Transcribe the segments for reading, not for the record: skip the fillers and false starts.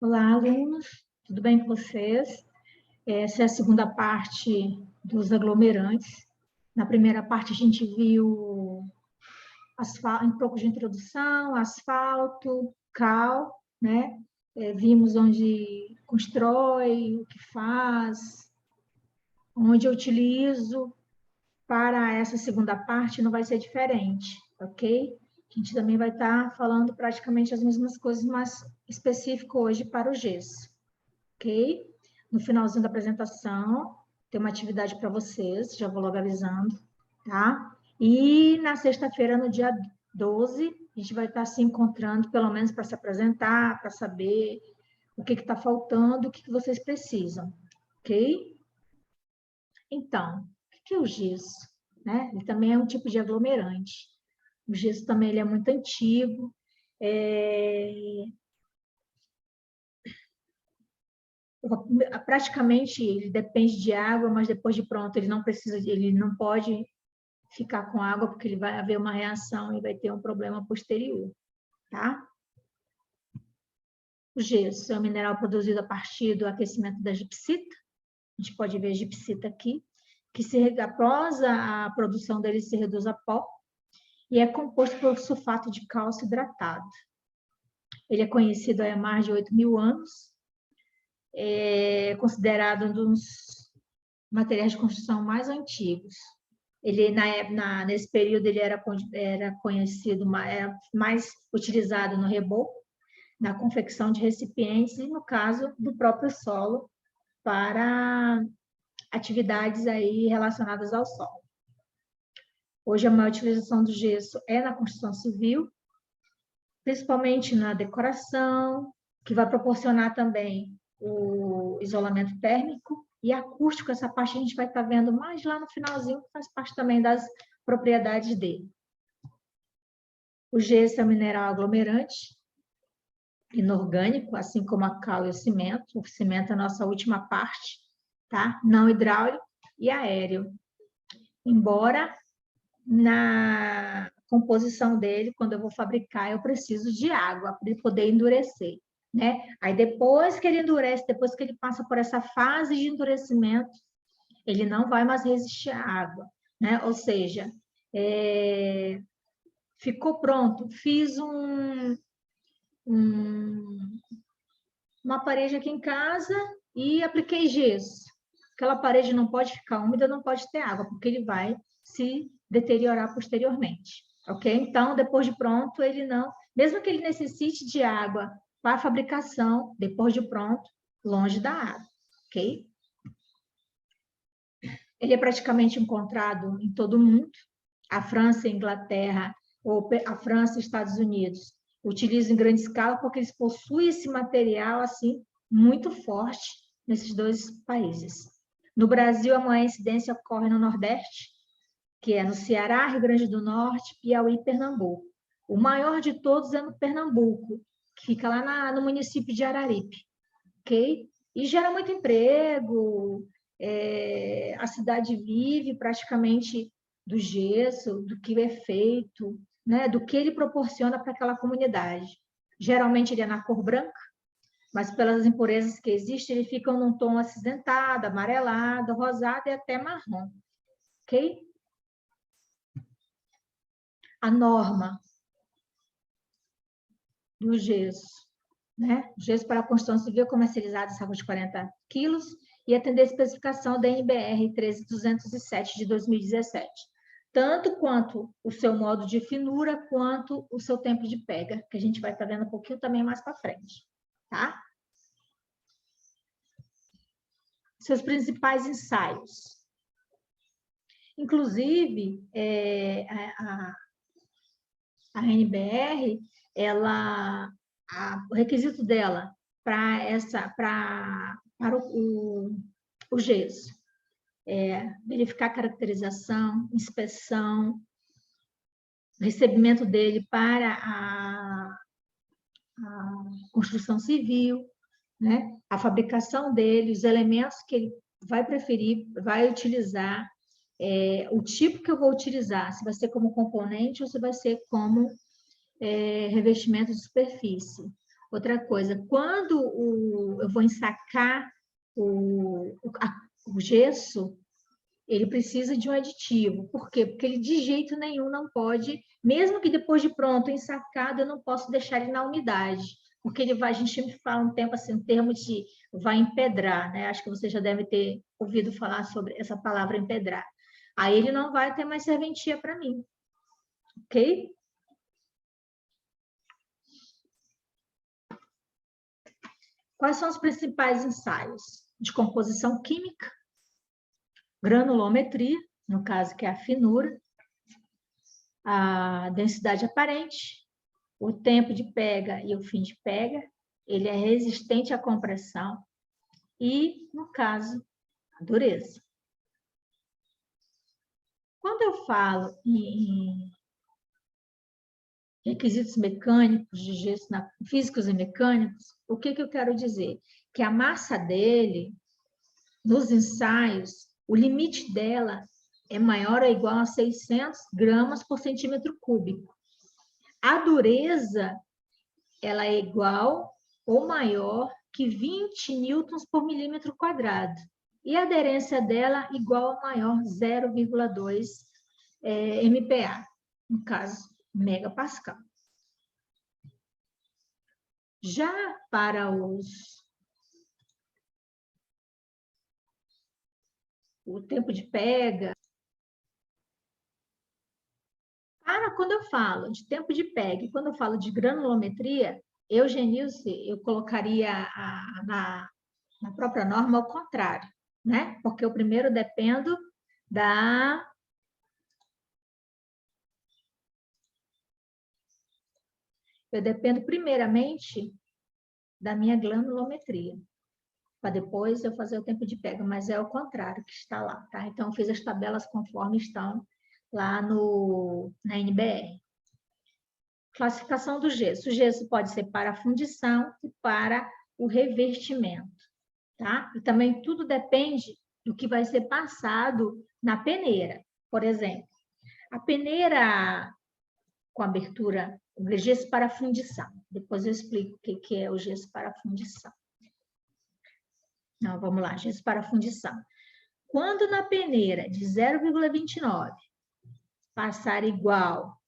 Olá, alunos, tudo bem com vocês? Essa é a segunda parte dos aglomerantes. Na primeira parte, a gente viu um pouco de introdução, asfalto, cal, né? Vimos onde constrói, o que faz, onde eu utilizo. Para essa segunda parte, não vai ser diferente, ok? A gente também vai estar falando praticamente as mesmas coisas, mas específico hoje para o gesso. Ok? No finalzinho da apresentação, tem uma atividade para vocês, já vou logo avisando, tá? E na sexta-feira, no dia 12, a gente vai estar se encontrando, pelo menos para se apresentar, para saber o que está faltando, o que vocês precisam, ok? Então, o que é o gesso? Né? Ele também é um tipo de aglomerante. O gesso também ele é muito antigo, praticamente ele depende de água, mas depois de pronto ele não precisa, ele não pode ficar com água porque ele vai haver uma reação e vai ter um problema posterior, tá? O gesso é um mineral produzido a partir do aquecimento da gipsita. A gente pode ver a gipsita aqui, que após a produção dele se reduz a pó e é composto por sulfato de cálcio hidratado. Ele é conhecido há mais de 8.000 anos, é considerado um dos materiais de construção mais antigos. Ele, nesse período, ele era conhecido, era mais utilizado no reboco, na confecção de recipientes e, no caso, do próprio solo, para atividades aí relacionadas ao solo. Hoje, a maior utilização do gesso é na construção civil, principalmente na decoração, que vai proporcionar também o isolamento térmico e acústico. Essa parte a gente vai estar vendo mais lá no finalzinho, que faz parte também das propriedades dele. O gesso é um mineral aglomerante, inorgânico, assim como a cal e o cimento. O cimento é a nossa última parte, tá? Não hidráulico e aéreo. Embora na composição dele, quando eu vou fabricar, eu preciso de água para ele poder endurecer, né? Aí depois que ele endurece, depois que ele passa por essa fase de endurecimento, ele não vai mais resistir à água, né? Ou seja, ficou pronto, fiz uma parede aqui em casa e apliquei gesso. Aquela parede não pode ficar úmida, não pode ter água, porque ele vai se deteriorar posteriormente, ok? Então, depois de pronto, ele não... Mesmo que ele necessite de água para a fabricação, depois de pronto, longe da água, ok? Ele é praticamente encontrado em todo o mundo. A França e a Inglaterra, ou a França e Estados Unidos, utilizam em grande escala porque eles possuem esse material assim muito forte nesses dois países. No Brasil, a maior incidência ocorre no Nordeste, que é no Ceará, Rio Grande do Norte, Piauí e Pernambuco. O maior de todos é no Pernambuco, que fica lá no município de Araripe, ok? E gera muito emprego, a cidade vive praticamente do gesso, do que é feito, né? Do que ele proporciona para aquela comunidade. Geralmente ele é na cor branca, mas pelas impurezas que existem, ele fica num tom acinzentado, amarelado, rosado e até marrom, ok? A norma do gesso, né? O gesso para a construção civil comercializado em sacos de 40 quilos e atender a especificação da NBR 13207 de 2017. Tanto quanto o seu modo de finura, quanto o seu tempo de pega, que a gente vai estar vendo um pouquinho também mais para frente, tá? Seus principais ensaios. Inclusive, a NBR, o requisito dela para o gesso verificar a caracterização, inspeção, recebimento dele para a construção civil, né? A fabricação dele, os elementos que ele vai preferir, vai utilizar, o tipo que eu vou utilizar, se vai ser como componente ou se vai ser como revestimento de superfície. Outra coisa, quando eu vou ensacar o gesso, ele precisa de um aditivo. Por quê? Porque ele de jeito nenhum não pode, mesmo que depois de pronto, ensacado, eu não posso deixar ele na umidade, porque ele vai, a gente sempre fala um tempo assim, em termos de vai empedrar, né? Acho que você já deve ter ouvido falar sobre essa palavra empedrar. Aí ele não vai ter mais serventia para mim, ok? Quais são os principais ensaios? De composição química, granulometria, no caso que é a finura, a densidade aparente, o tempo de pega e o fim de pega, ele é resistente à compressão e, no caso, a dureza. Quando eu falo em requisitos mecânicos de gesso, físicos e mecânicos, o que eu quero dizer? Que a massa dele, nos ensaios, o limite dela é maior ou igual a 600 gramas por centímetro cúbico. A dureza, ela é igual ou maior que 20 newtons por milímetro quadrado. E a aderência dela igual ou maior 0,2 MPa, no caso, megapascal. Já para o tempo de pega, quando eu falo de tempo de pega e quando eu falo de granulometria, Genilce, eu colocaria na própria norma ao contrário, né? Porque eu primeiro dependo da... Eu dependo primeiramente da minha granulometria, para depois eu fazer o tempo de pega, mas é o contrário que está lá, tá? Então, eu fiz as tabelas conforme estão lá na NBR. Classificação do gesso. O gesso pode ser para a fundição e para o revestimento, tá? E também tudo depende do que vai ser passado na peneira. Por exemplo, a peneira com abertura, o gesso para fundição. Depois eu explico o que é o gesso para fundição. Não, vamos lá, gesso para fundição. Quando na peneira de 0,29 passar igual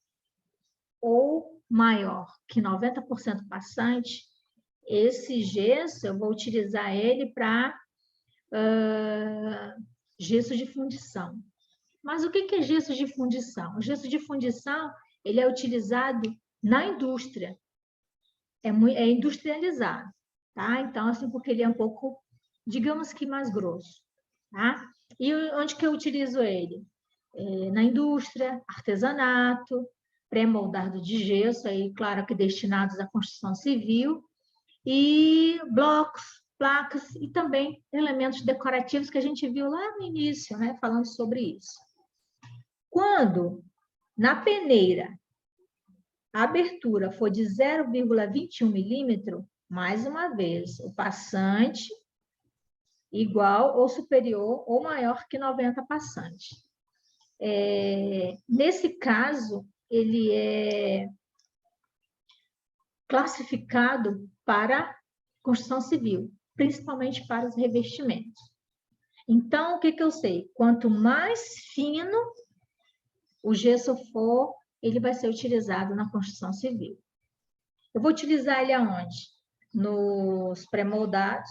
ou maior que 90% passante, esse gesso eu vou utilizar ele para gesso de fundição. Mas o que é gesso de fundição? O gesso de fundição ele é utilizado na indústria, é industrializado, tá? Então, assim, porque ele é um pouco, digamos que mais grosso, tá? E onde que eu utilizo ele? Na indústria, artesanato, pré-moldado de gesso, aí, claro que destinados à construção civil, e blocos, placas e também elementos decorativos que a gente viu lá no início, né, falando sobre isso. Quando na peneira a abertura for de 0,21 milímetro, mais uma vez, o passante igual ou superior ou maior que 90 passante. Nesse caso, ele é classificado para construção civil, principalmente para os revestimentos. Então, o que eu sei? Quanto mais fino o gesso for, ele vai ser utilizado na construção civil. Eu vou utilizar ele aonde? Nos pré-moldados,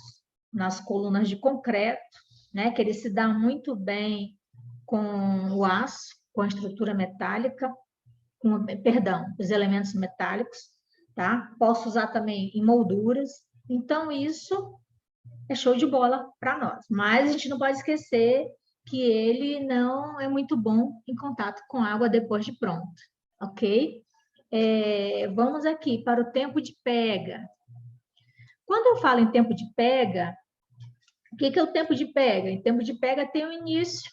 nas colunas de concreto, né, que ele se dá muito bem com o aço, com a estrutura metálica, os elementos metálicos, tá? Posso usar também em molduras. Então, isso é show de bola para nós. Mas a gente não pode esquecer que ele não é muito bom em contato com água depois de pronto, ok? Vamos aqui para o tempo de pega. Quando eu falo em tempo de pega, o que é o tempo de pega? O tempo de pega tem o início,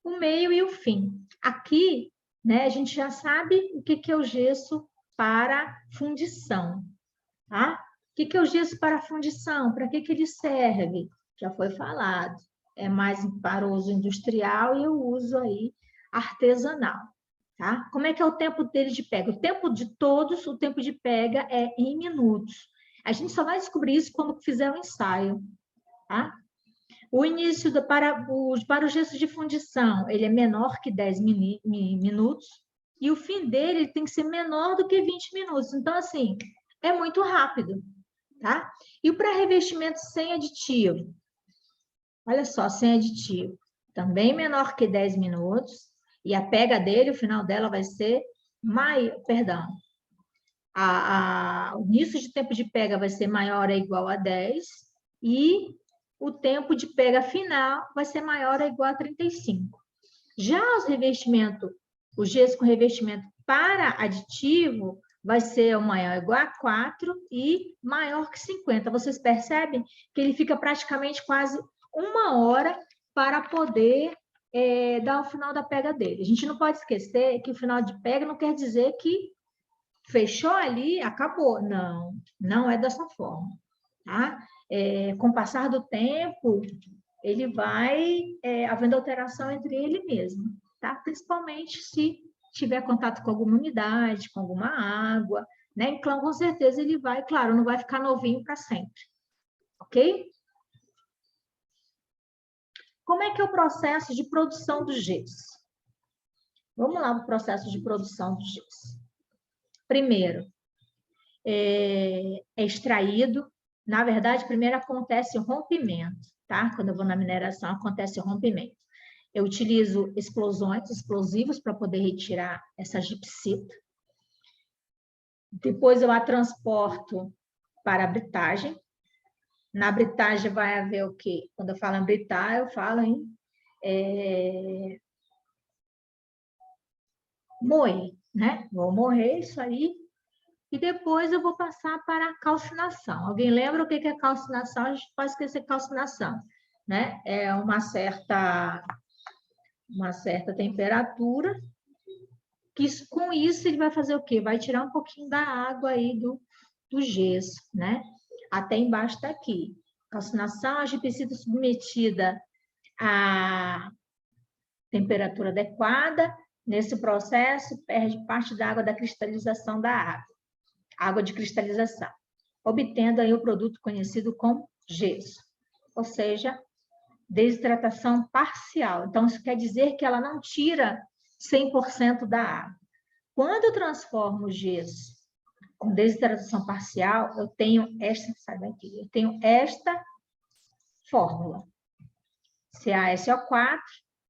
o meio e o fim. Aqui, né, a gente já sabe o que é o gesso para fundição, tá? O que é o gesso para fundição? Para que ele serve? Já foi falado. É mais para uso industrial e eu uso aí artesanal, tá? Como é que é o tempo dele de pega? O tempo de todos, o tempo de pega é em minutos. A gente só vai descobrir isso quando fizer o ensaio, tá? O início para o gesso de fundição, ele é menor que 10 minutos, e o fim dele tem que ser menor do que 20 minutos. Então, assim, é muito rápido, tá? E o pré-revestimento sem aditivo? Olha só, sem aditivo. Também menor que 10 minutos, e a pega dele, o final dela vai ser maior, perdão, o início de tempo de pega vai ser maior ou igual a 10, e o tempo de pega final vai ser maior ou igual a 35. Já os revestimentos, o gesso com revestimento para aditivo vai ser o maior ou igual a 4 e maior que 50. Vocês percebem que ele fica praticamente quase 1 hora para poder dar o final da pega dele. A gente não pode esquecer que o final de pega não quer dizer que fechou ali, acabou. Não, não é dessa forma, tá? Com o passar do tempo, ele vai havendo alteração entre ele mesmo, tá? Principalmente se tiver contato com alguma umidade, com alguma água, né? Então, com certeza, ele vai, claro, não vai ficar novinho para sempre, ok? Como é que é o processo de produção do gesso? Vamos lá para o processo de produção do gesso. Primeiro, é extraído. Na verdade, primeiro acontece o rompimento, tá? Quando eu vou na mineração, acontece o rompimento. Eu utilizo explosivos para poder retirar essa gipsita. Depois eu a transporto para a britagem. Na britagem vai haver o quê? Quando eu falo em britar, eu falo em moer, né? Vou moer isso aí. E depois eu vou passar para a calcinação. Alguém lembra o que é calcinação? A gente pode esquecer calcinação, né? É uma certa temperatura, que com isso ele vai fazer o quê? Vai tirar um pouquinho da água aí do gesso, né? Até embaixo daqui. Calcinação, a gipsita submetida à temperatura adequada. Nesse processo, perde parte da água da cristalização da água de cristalização, obtendo aí o produto conhecido como gesso, ou seja, desidratação parcial. Então, isso quer dizer que ela não tira 100% da água. Quando eu transformo o gesso com desidratação parcial, eu tenho esta fórmula. CaSO4,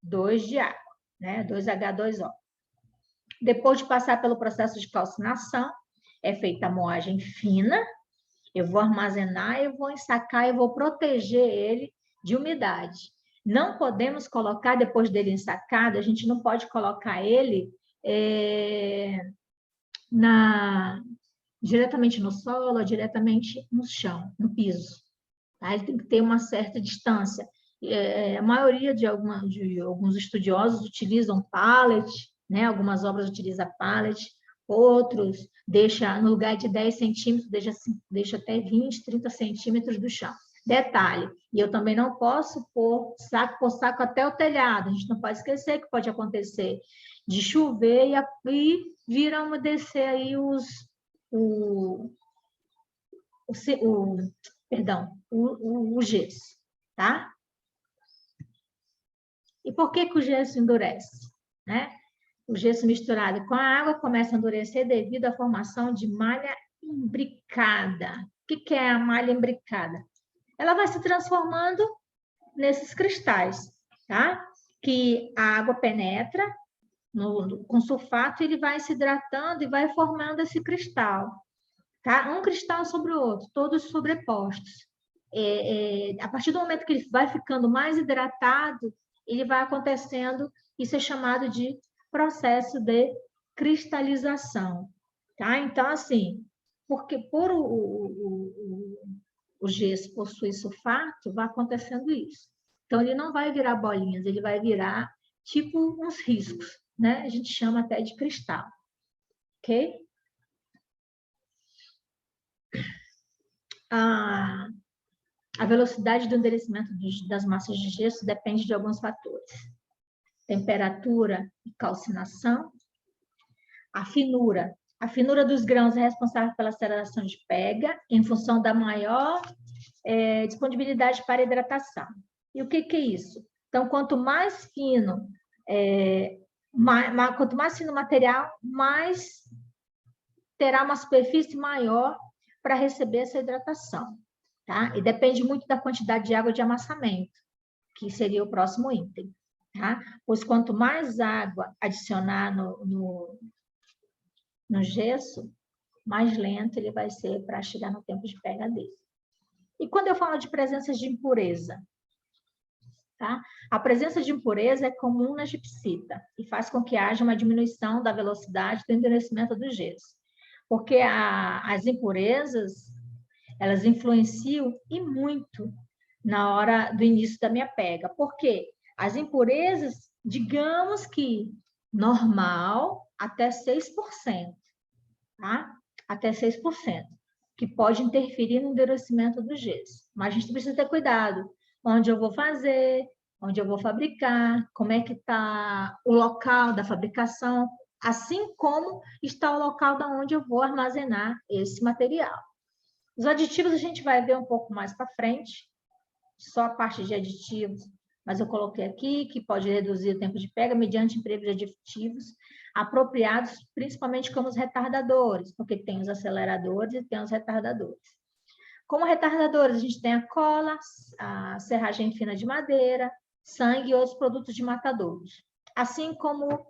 2 de água, né? 2H2O. Depois de passar pelo processo de calcinação, é feita a moagem fina, eu vou armazenar, eu vou ensacar, eu vou proteger ele de umidade. Não podemos colocar, depois dele ensacado, a gente não pode colocar ele diretamente no solo ou diretamente no chão, no piso. Tá? Ele tem que ter uma certa distância. A maioria de alguns estudiosos utilizam pallet, né? Algumas obras utilizam pallet, outros deixa no lugar de 10 centímetros, deixa até 20, 30 centímetros do chão. Detalhe, e eu também não posso pôr saco até o telhado. A gente não pode esquecer que pode acontecer de chover e vir a umedecer aí o gesso, tá? E por que o gesso endurece, né? O gesso misturado com a água começa a endurecer devido à formação de malha imbricada. O que é a malha imbricada? Ela vai se transformando nesses cristais, tá? Que a água penetra com sulfato, ele vai se hidratando e vai formando esse cristal, tá? Um cristal sobre o outro, todos sobrepostos. A partir do momento que ele vai ficando mais hidratado, ele vai acontecendo, isso é chamado de processo de cristalização, tá? Então, assim, porque o gesso possui sulfato, vai acontecendo isso. Então, ele não vai virar bolinhas, ele vai virar tipo uns riscos, né? A gente chama até de cristal, ok? A velocidade do endurecimento das massas de gesso depende de alguns fatores. Temperatura e calcinação, A finura. A finura dos grãos é responsável pela aceleração de pega, em função da maior disponibilidade para hidratação. E o que é isso? Então, quanto mais fino o material, mais terá uma superfície maior para receber essa hidratação. Tá? E depende muito da quantidade de água de amassamento, que seria o próximo item. Tá? Pois quanto mais água adicionar no gesso, mais lento ele vai ser para chegar no tempo de pega dele. E quando eu falo de presença de impureza? Tá? A presença de impureza é comum na gipsita e faz com que haja uma diminuição da velocidade do endurecimento do gesso. Porque as impurezas, elas influenciam e muito na hora do início da minha pega. Por quê? As impurezas, digamos que normal, até 6%, tá? Até 6%, que pode interferir no endurecimento do gesso. Mas a gente precisa ter cuidado. Onde eu vou fazer, onde eu vou fabricar, como é que está o local da fabricação, assim como está o local da onde eu vou armazenar esse material. Os aditivos a gente vai ver um pouco mais para frente, só a parte de aditivos, mas eu coloquei aqui que pode reduzir o tempo de pega mediante emprego de aditivos apropriados, principalmente como os retardadores, porque tem os aceleradores e tem os retardadores. Como retardadores, a gente tem a cola, a serragem fina de madeira, sangue e outros produtos de matadouros, assim como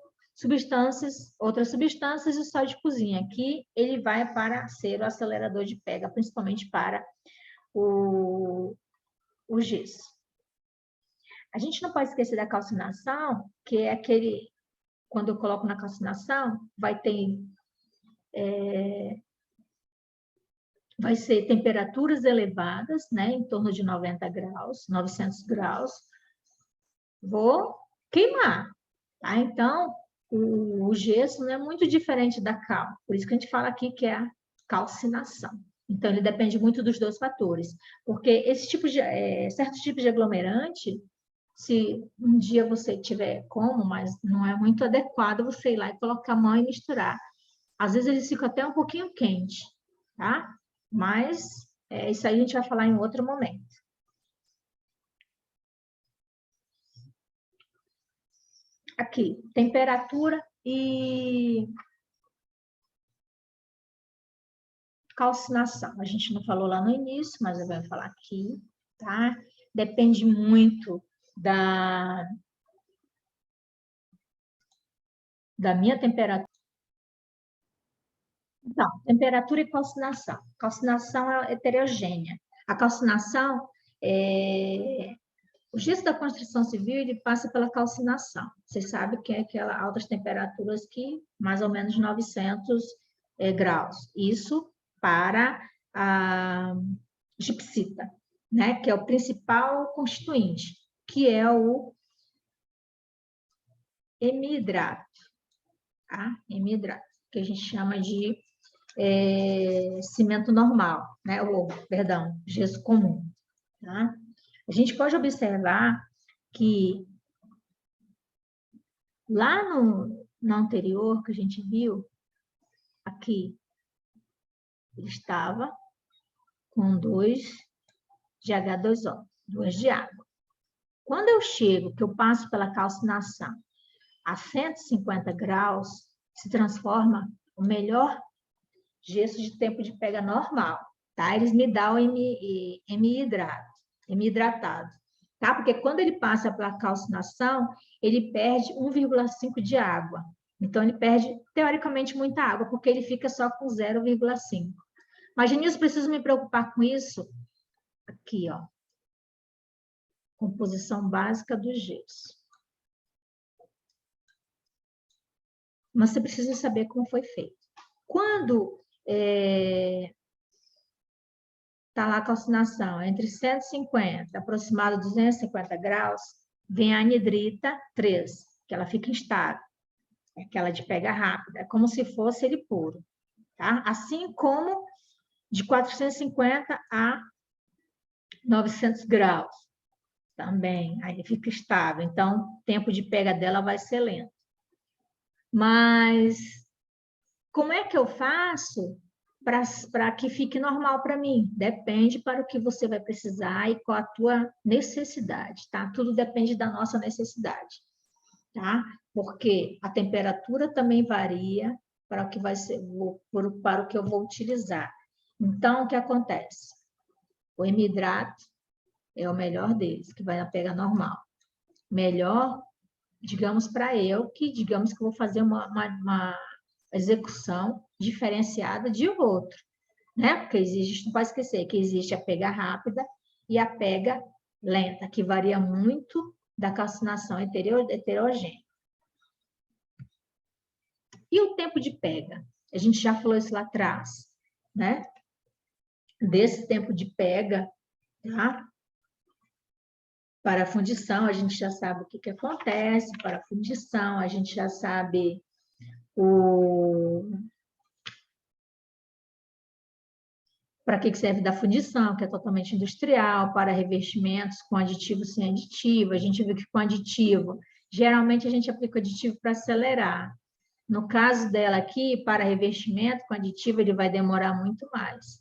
outras substâncias e sal de cozinha. Aqui ele vai para ser o acelerador de pega, principalmente para o gesso. A gente não pode esquecer da calcinação, que é aquele, quando eu coloco na calcinação, vai ser temperaturas elevadas, né, em torno de 90 graus, 900 graus, vou queimar, tá? Então, o gesso não é muito diferente da cal, por isso que a gente fala aqui que é a calcinação. Então, ele depende muito dos dois fatores, porque esse tipo de, certos tipos de aglomerante, se um dia você tiver como, mas não é muito adequado você ir lá e colocar a mão e misturar. Às vezes eles ficam até um pouquinho quente, tá? Mas isso aí a gente vai falar em outro momento. Aqui, temperatura e calcinação. A gente não falou lá no início, mas eu vou falar aqui, tá? Depende muito da minha temperatura. Então, temperatura e calcinação. Calcinação é heterogênea. A calcinação, o gesso da construção civil, ele passa pela calcinação. Você sabe que é aquelas altas temperaturas que mais ou menos 900 graus. Isso para a gipsita, né? Que é o principal constituinte, que é o hemidrato, tá? Hemidrato, que a gente chama de cimento normal, né? Perdão, gesso comum, tá? A gente pode observar que lá no anterior que a gente viu, aqui, ele estava com 2 de H2O, 2 de água. Quando eu chego, que eu passo pela calcinação a 150 graus, se transforma o melhor gesso de tempo de pega normal, tá? Eles me dão hidratado, tá? Porque quando ele passa pela calcinação, ele perde 1,5 de água. Então, ele perde, teoricamente, muita água, porque ele fica só com 0,5. Mas, Genilson, preciso me preocupar com isso? Aqui, ó. Composição básica do gesso. Mas você precisa saber como foi feito. Quando está lá a calcinação entre 150, aproximado de 250 graus, vem a anidrita 3, que ela fica instável. É aquela de pega rápida, é como se fosse ele puro. Tá? Assim como de 450 a 900 graus. Também, aí fica estável. Então, o tempo de pega dela vai ser lento. Mas Como é que eu faço para que fique normal para mim? Depende para o que você vai precisar e qual a tua necessidade, tá? Tudo depende da nossa necessidade, tá? Porque a temperatura também varia para o que vai ser, para o que eu vou utilizar. Então, o que acontece? O hemidrato é o melhor deles, que vai na pega normal. Melhor, digamos, para eu, digamos que eu vou fazer uma execução diferenciada de outro, né? Porque existe, não pode esquecer que existe a pega rápida e a pega lenta, que varia muito da calcinação heterogênea. E o tempo de pega? A gente já falou isso lá atrás, né? Desse tempo de pega, tá? Para a fundição, a gente já sabe o que acontece, para a fundição, a gente já sabe para que serve da fundição, que é totalmente industrial, para revestimentos com aditivo sem aditivo. A gente viu que com aditivo, geralmente a gente aplica aditivo para acelerar. No caso dela aqui, para revestimento com aditivo, ele vai demorar muito mais.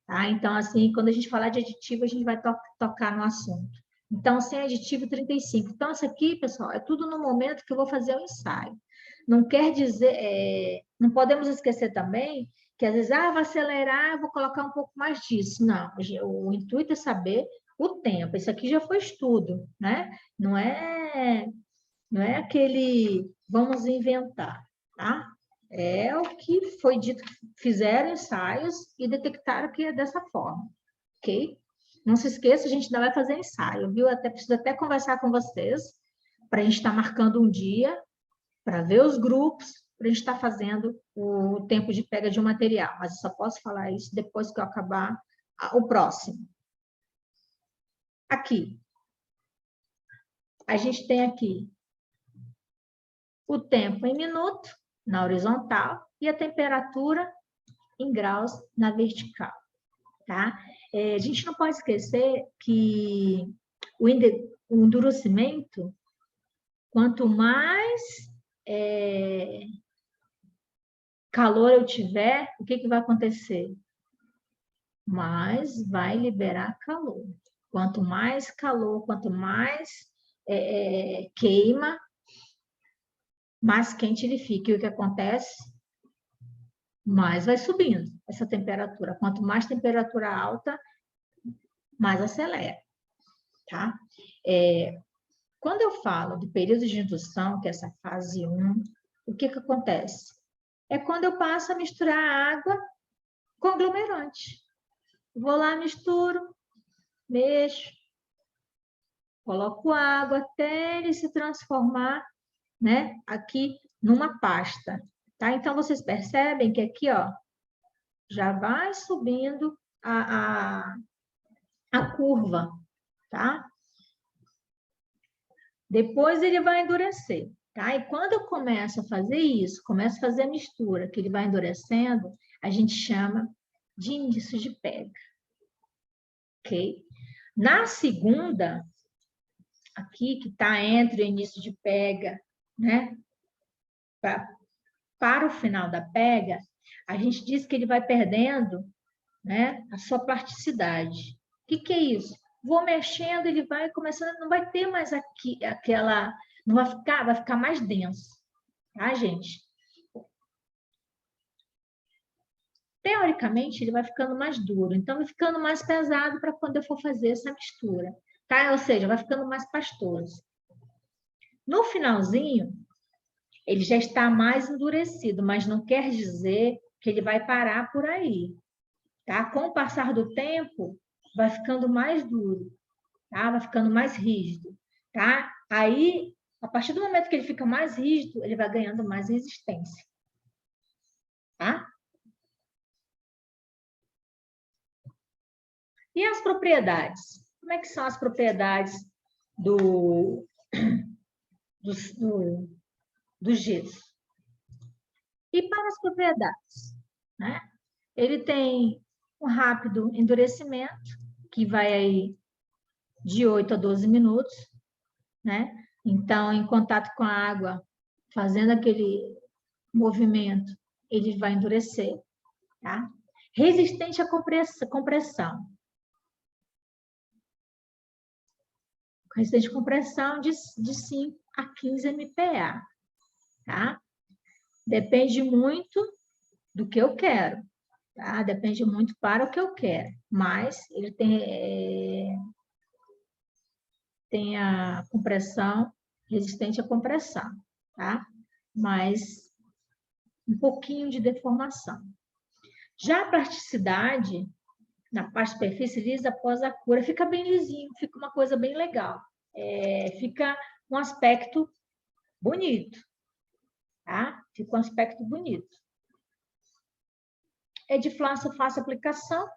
Tá? Então, assim, quando a gente falar de aditivo, a gente vai tocar no assunto. Então, sem aditivo, 35. Então, isso aqui, pessoal, é tudo no momento que eu vou fazer o ensaio. Não quer dizer... não podemos esquecer também que, às vezes, vou acelerar, eu vou colocar um pouco mais disso. Não, o intuito é saber o tempo. Isso aqui já foi estudo, né? Não é aquele vamos inventar, tá? É o que foi dito, fizeram ensaios e detectaram que é dessa forma, ok? Não se esqueça, a gente ainda vai fazer ensaio, viu? Preciso até conversar com vocês, para a gente estar marcando um dia, para ver os grupos, para a gente estar fazendo o tempo de pega de um material. Mas eu só posso falar isso depois que eu acabar o próximo. Aqui. A gente tem aqui o tempo em minuto, na horizontal, e a temperatura em graus na vertical, tá? A gente não pode esquecer que o endurecimento, quanto mais calor eu tiver, o que vai acontecer? Mais vai liberar calor. Quanto mais calor, quanto mais queima, mais quente ele fica. E o que acontece? Mais vai subindo essa temperatura. Quanto mais temperatura alta, mais acelera, tá? Quando eu falo do período de indução, que é essa fase 1, o que acontece? É quando eu passo a misturar água com aglomerante. Vou lá, misturo, mexo, coloco água até ele se transformar, né, aqui numa pasta, tá? Então, vocês percebem que aqui, ó, já vai subindo a curva, tá? Depois ele vai endurecer, tá? E quando eu começo a fazer isso, começo a fazer a mistura, que ele vai endurecendo, a gente chama de início de pega, ok? Na segunda, aqui, que está entre o início de pega, né? Para o final da pega, a gente diz que ele vai perdendo, né, a sua plasticidade. O que é isso? Vou mexendo, ele vai começando, não vai ter mais aqui aquela, não vai ficar mais denso, tá, gente? Teoricamente, ele vai ficando mais duro, então vai ficando mais pesado para quando eu for fazer essa mistura, tá? Ou seja, vai ficando mais pastoso. No finalzinho, ele já está mais endurecido, mas não quer dizer que ele vai parar por aí, tá? Com o passar do tempo, vai ficando mais duro, tá? Vai ficando mais rígido, tá? Aí, a partir do momento que ele fica mais rígido, ele vai ganhando mais resistência, tá? E as propriedades? Como é que são as propriedades do gesso? E para as propriedades, né? Ele tem um rápido endurecimento, que vai aí de 8 a 12 minutos, né? Então, em contato com a água, fazendo aquele movimento, ele vai endurecer, tá? Resistente à compressão. Resistente à compressão de 5 a 15 MPa, tá? Depende muito do que eu quero, tá? Depende muito para o que eu quero, mas ele tem a compressão resistente à compressão, tá? Mas um pouquinho de deformação. Já a plasticidade, na parte de superfície lisa, após a cura, fica bem lisinho, fica uma coisa bem legal. Fica um aspecto bonito, tá? Fica um aspecto bonito. É de fácil aplicação.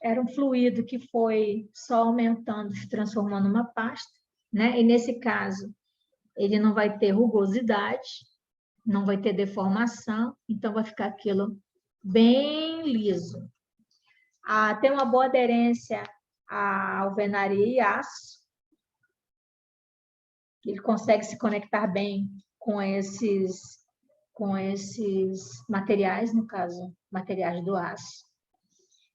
Era um fluido que foi só aumentando, se transformando numa pasta, né? E nesse caso, ele não vai ter rugosidade, não vai ter deformação, então vai ficar aquilo bem liso. Tem uma boa aderência à alvenaria e aço. Ele consegue se conectar bem com esses materiais, no caso, materiais do aço.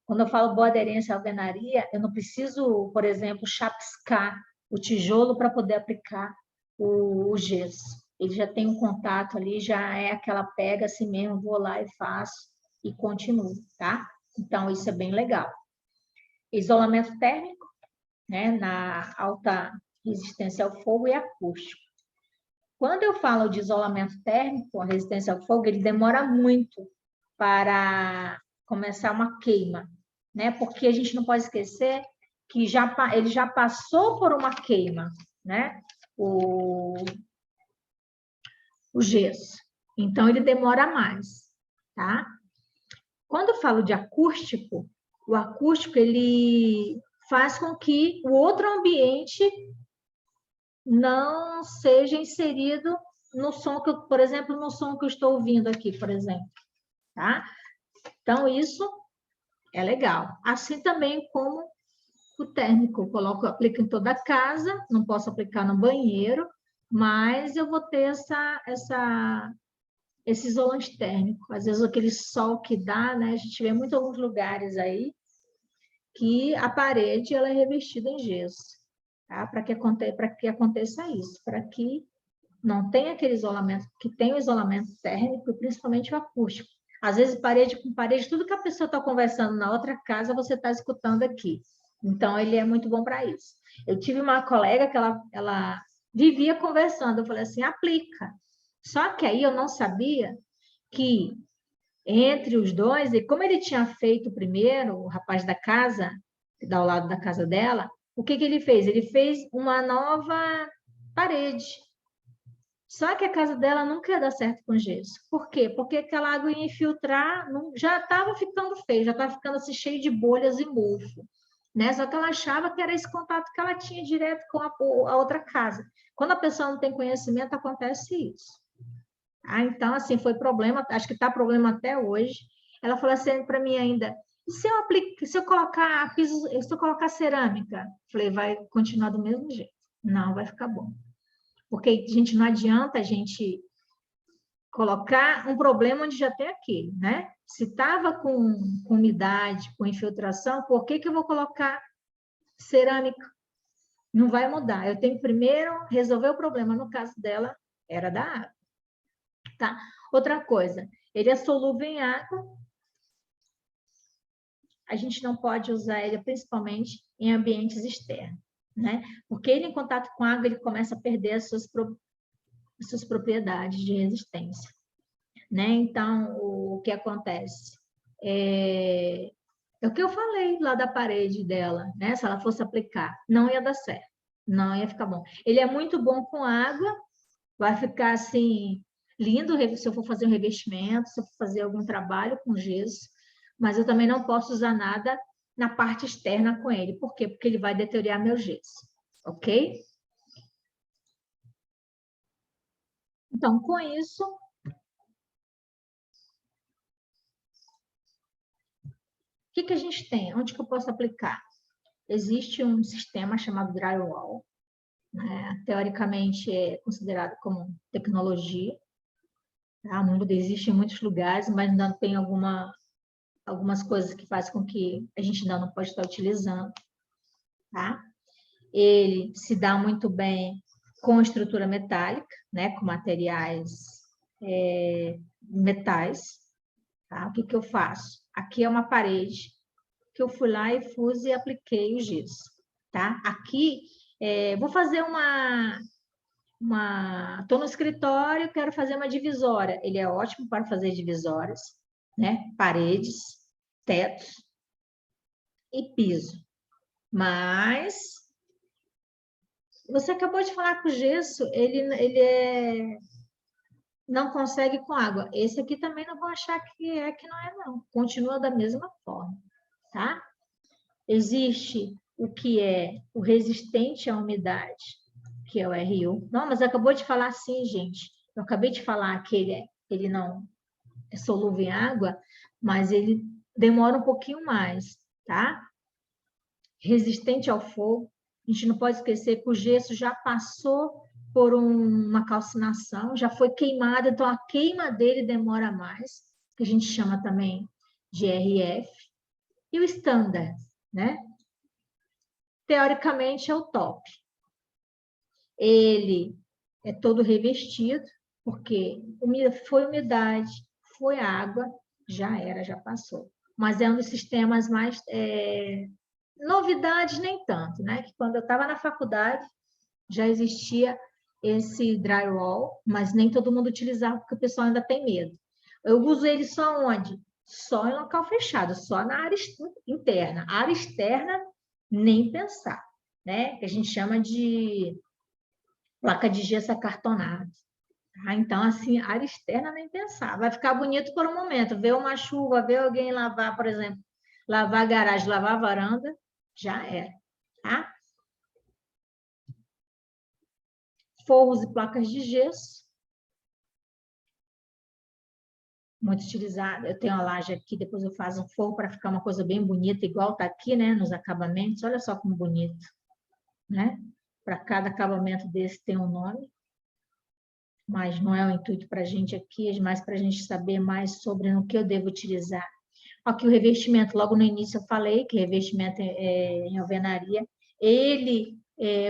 Quando eu falo boa aderência à alvenaria, eu não preciso, por exemplo, chapiscar o tijolo para poder aplicar o gesso. Ele já tem um contato ali, já é aquela pega assim mesmo, vou lá e faço e continuo, tá? Então, isso é bem legal. Isolamento térmico, né, na alta resistência ao fogo e acústico. Quando eu falo de isolamento térmico, a resistência ao fogo, ele demora muito para começar uma queima, né? Porque a gente não pode esquecer que ele já passou por uma queima, né? O gesso. Então, ele demora mais, tá? Quando eu falo de acústico, o acústico, ele faz com que o outro ambiente não seja inserido no som que eu, por exemplo, no som que eu estou ouvindo aqui, por exemplo, tá? Então, isso é legal. Assim também como o térmico, eu aplico em toda a casa, não posso aplicar no banheiro, mas eu vou ter esse isolante térmico. Às vezes aquele sol que dá, né? A gente vê muito em alguns lugares aí que a parede ela é revestida em gesso, tá? Para que aconteça isso, para que não tenha aquele isolamento, que tem o isolamento térmico, principalmente o acústico. Às vezes, parede com parede, tudo que a pessoa está conversando na outra casa, você está escutando aqui. Então, ele é muito bom para isso. Eu tive uma colega que ela vivia conversando, eu falei assim, aplica. Só que aí eu não sabia que entre os dois, e como ele tinha feito primeiro, o rapaz da casa, que dá ao lado da casa dela, o que ele fez? Ele fez uma nova parede. Só que a casa dela nunca ia dar certo com gesso. Por quê? Porque aquela água ia infiltrar, já estava ficando feio, já estava ficando assim, cheio de bolhas e mofo. Né? Só que ela achava que era esse contato que ela tinha direto com a outra casa. Quando a pessoa não tem conhecimento, acontece isso. Então, assim, foi problema, acho que está problema até hoje. Ela falou assim para mim ainda, e se eu colocar piso, se eu colocar cerâmica? Falei, vai continuar do mesmo jeito. Não, vai ficar bom. Porque, gente, não adianta a gente colocar um problema onde já tem aquele, né? Se estava com umidade, com infiltração, por que eu vou colocar cerâmica? Não vai mudar. Eu tenho que primeiro resolver o problema. No caso dela, era da água. Tá? Outra coisa, ele é solúvel em água. A gente não pode usar ele principalmente em ambientes externos, né? Porque ele, em contato com água, ele começa a perder as suas propriedades de resistência, né? Então, o que acontece? É o que eu falei lá da parede dela, né? Se ela fosse aplicar, não ia dar certo, não ia ficar bom. Ele é muito bom com água, vai ficar assim, lindo se eu for fazer um revestimento, se eu for fazer algum trabalho com gesso, mas eu também não posso usar nada na parte externa com ele. Por quê? Porque ele vai deteriorar meu gesso, ok? Então, com isso, o que a gente tem? Onde que eu posso aplicar? Existe um sistema chamado drywall, né? Teoricamente é considerado como tecnologia, tá? O mundo existe em muitos lugares, mas ainda tem algumas coisas que fazem com que a gente ainda não pode estar utilizando, tá? Ele se dá muito bem com estrutura metálica, né? Com materiais metais, tá? O que que eu faço? Aqui é uma parede que eu fui lá e fui e apliquei o gesso, tá? Aqui, vou fazer estou no escritório, quero fazer uma divisória. Ele é ótimo para fazer divisórias, né? Paredes, tetos e piso. Mas você acabou de falar que o gesso, não consegue com água. Esse aqui também não vou achar que não é, não. Continua da mesma forma, tá? Existe o que é o resistente à umidade, que é o RU. Não, mas acabou de falar assim, gente. Eu acabei de falar que ele não é solúvel em água, mas ele demora um pouquinho mais, tá? Resistente ao fogo. A gente não pode esquecer que o gesso já passou por uma calcinação, já foi queimado, então a queima dele demora mais, que a gente chama também de RF. E o standard, né? Teoricamente é o top. Ele é todo revestido, porque foi umidade, foi água, já era, já passou. Mas é um dos sistemas mais... novidades nem tanto, né? Que quando eu estava na faculdade, já existia esse drywall, mas nem todo mundo utilizava, porque o pessoal ainda tem medo. Eu uso ele só onde? Só em local fechado, só na área interna. A área externa, nem pensar, né? Que a gente chama de placa de gesso acartonado. Tá? Então, assim, área externa, nem pensar. Vai ficar bonito por um momento. Ver uma chuva, ver alguém lavar, por exemplo, lavar a garagem, lavar a varanda, já era, tá? Forros e placas de gesso, muito utilizada. Eu tenho uma laje aqui, depois eu faço um forro para ficar uma coisa bem bonita, igual tá aqui, né, nos acabamentos. Olha só como bonito, né? Para cada acabamento desse tem um nome, mas não é o intuito para a gente aqui, é mais para a gente saber mais sobre o que eu devo utilizar. Aqui o revestimento, logo no início eu falei que revestimento em alvenaria,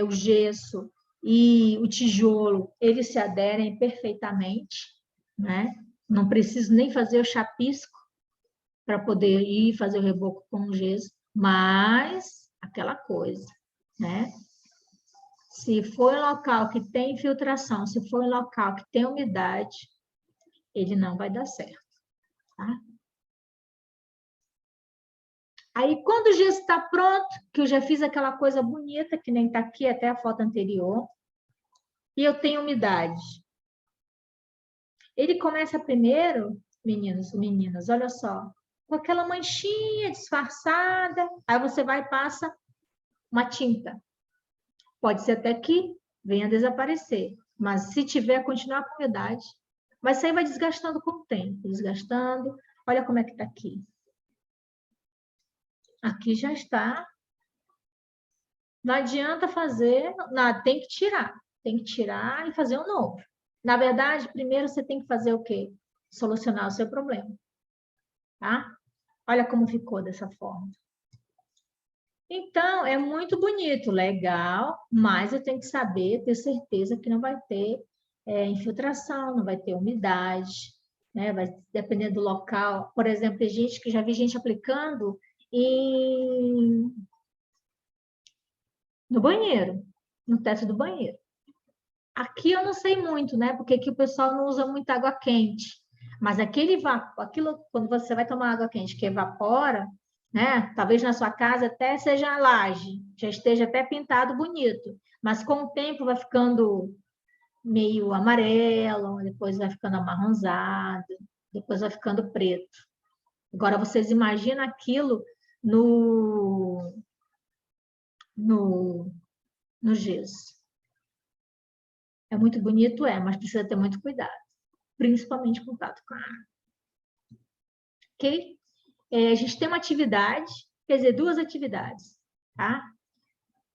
o gesso e o tijolo, eles se aderem perfeitamente, né? Não preciso nem fazer o chapisco para poder ir fazer o reboco com o gesso, mas aquela coisa, né? Se for em local que tem infiltração, se for em local que tem umidade, ele não vai dar certo, tá? Aí, quando o gesso está pronto, que eu já fiz aquela coisa bonita, que nem está aqui, até a foto anterior, e eu tenho umidade. Ele começa primeiro, meninos, meninas, olha só, com aquela manchinha disfarçada, aí você vai e passa uma tinta. Pode ser até que venha desaparecer, mas se tiver, continuar com umidade. Mas isso aí vai desgastando com o tempo, desgastando. Olha como é que está aqui. Aqui já está. Não adianta fazer nada, tem que tirar e fazer um novo. Na verdade, primeiro você tem que fazer o quê? Solucionar o seu problema, tá? Olha como ficou dessa forma. Então, é muito bonito, legal, mas eu tenho que saber, ter certeza que não vai ter infiltração, não vai ter umidade, né? Vai depender do local. Por exemplo, tem gente que já vi gente aplicando no banheiro, no teto do banheiro. Aqui eu não sei muito, né? Porque aqui o pessoal não usa muita água quente. Mas aquilo, quando você vai tomar água quente que evapora, né? Talvez na sua casa até seja a laje, já esteja até pintado bonito. Mas com o tempo vai ficando meio amarelo, depois vai ficando amarronzado, depois vai ficando preto. Agora vocês imaginam aquilo no, no, no gesso. É muito bonito, mas precisa ter muito cuidado, principalmente contato com a água. Ok? A gente tem uma atividade, quer dizer, duas atividades, tá?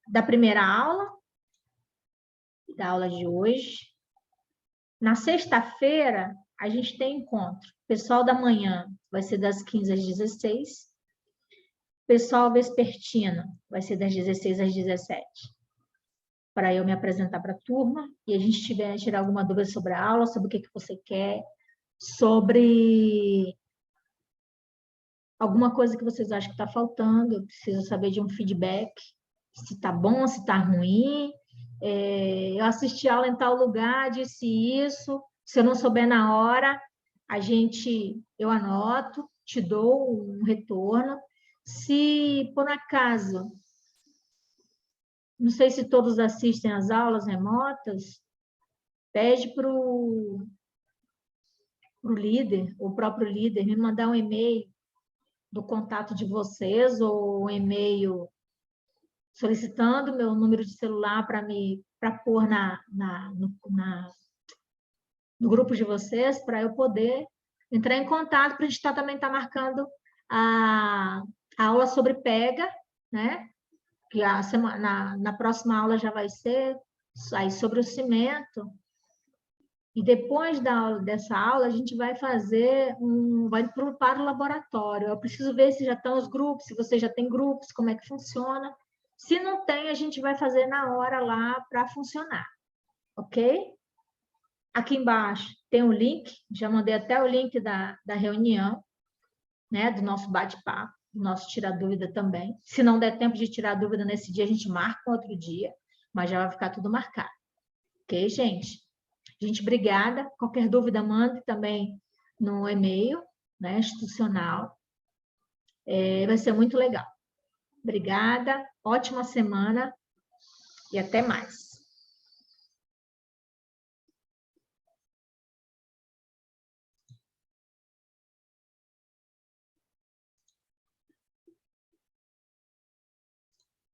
Da primeira aula, da aula de hoje. Na sexta-feira, a gente tem encontro. Pessoal da manhã vai ser das 15 às 16. Pessoal vespertino vai ser das 16 às 17. Para eu me apresentar para a turma e a gente tirar alguma dúvida sobre a aula, sobre o que você quer, sobre alguma coisa que vocês acham que está faltando. Eu preciso saber de um feedback, se está bom, se está ruim. Eu assisti a aula em tal lugar, disse isso. Se eu não souber na hora, eu anoto, te dou um retorno. Se, por acaso, não sei se todos assistem às aulas remotas, pede para o líder, o próprio líder, me mandar um e-mail do contato de vocês ou um e-mail solicitando meu número de celular para pôr no grupo de vocês, para eu poder entrar em contato, para a gente também estar marcando a aula sobre pega, né? Que na próxima aula já vai ser aí sobre o cimento. E depois dessa aula, a gente vai para o laboratório. Eu preciso ver se já estão os grupos, se você já tem grupos, como é que funciona. Se não tem, a gente vai fazer na hora lá para funcionar, ok? Aqui embaixo tem um link, já mandei até o link da reunião, né, do nosso bate-papo, do nosso tirar dúvida também. Se não der tempo de tirar dúvida nesse dia, a gente marca um outro dia, mas já vai ficar tudo marcado. Ok, gente? Gente, obrigada. Qualquer dúvida, mande também no e-mail, né, institucional. Vai ser muito legal. Obrigada, ótima semana e até mais.